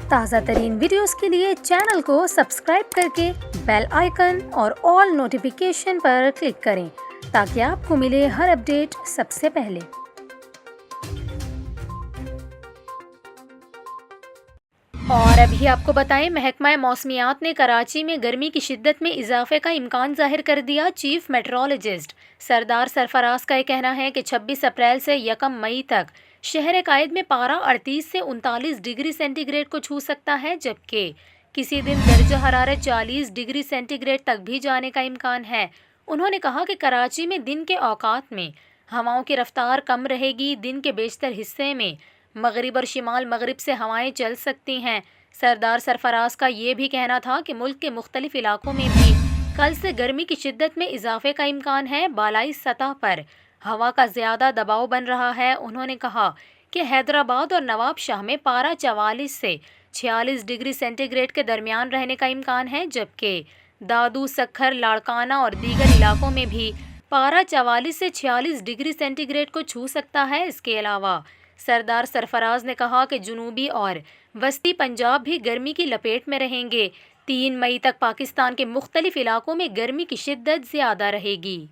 تازہ ترین ویڈیوز کے لیے چینل کو سبسکرائب کر کے بیل آئیکن اور آل نوٹیفیکیشن پر کلک کریں تاکہ آپ کو ملے ہر اپڈیٹ سب سے پہلے۔ اور ابھی آپ کو بتائیں، محکمہ موسمیات نے کراچی میں گرمی کی شدت میں اضافے کا امکان ظاہر کر دیا۔ چیف میٹرولوجسٹ سردار سرفراز کا یہ کہنا ہے کہ 26 اپریل سے 1 مئی تک شہر قائد میں پارہ 38 سے 39 ڈگری سینٹی گریڈ کو چھو سکتا ہے، جبکہ کسی دن درجہ حرارت 40 ڈگری سینٹی گریڈ تک بھی جانے کا امکان ہے۔ انہوں نے کہا کہ کراچی میں دن کے اوقات میں ہواؤں کی رفتار کم رہے گی۔ دن کے بیشتر حصے میں مغرب اور شمال مغرب سے ہوائیں چل سکتی ہیں۔ سردار سرفراز کا یہ بھی کہنا تھا کہ ملک کے مختلف علاقوں میں بھی کل سے گرمی کی شدت میں اضافے کا امکان ہے۔ بالائی سطح پر ہوا کا زیادہ دباؤ بن رہا ہے۔ انہوں نے کہا کہ حیدرآباد اور نواب شاہ میں پارہ 44 سے 46 ڈگری سینٹی گریڈ کے درمیان رہنے کا امکان ہے، جبکہ دادو، سکھر، لاڑکانہ اور دیگر علاقوں میں بھی پارہ 44 سے 46 ڈگری سینٹی گریڈ کو چھو سکتا ہے۔ اس کے علاوہ سردار سرفراز نے کہا کہ جنوبی اور وسطی پنجاب بھی گرمی کی لپیٹ میں رہیں گے۔ 3 مئی تک پاکستان کے مختلف علاقوں میں گرمی کی شدت زیادہ رہے گی۔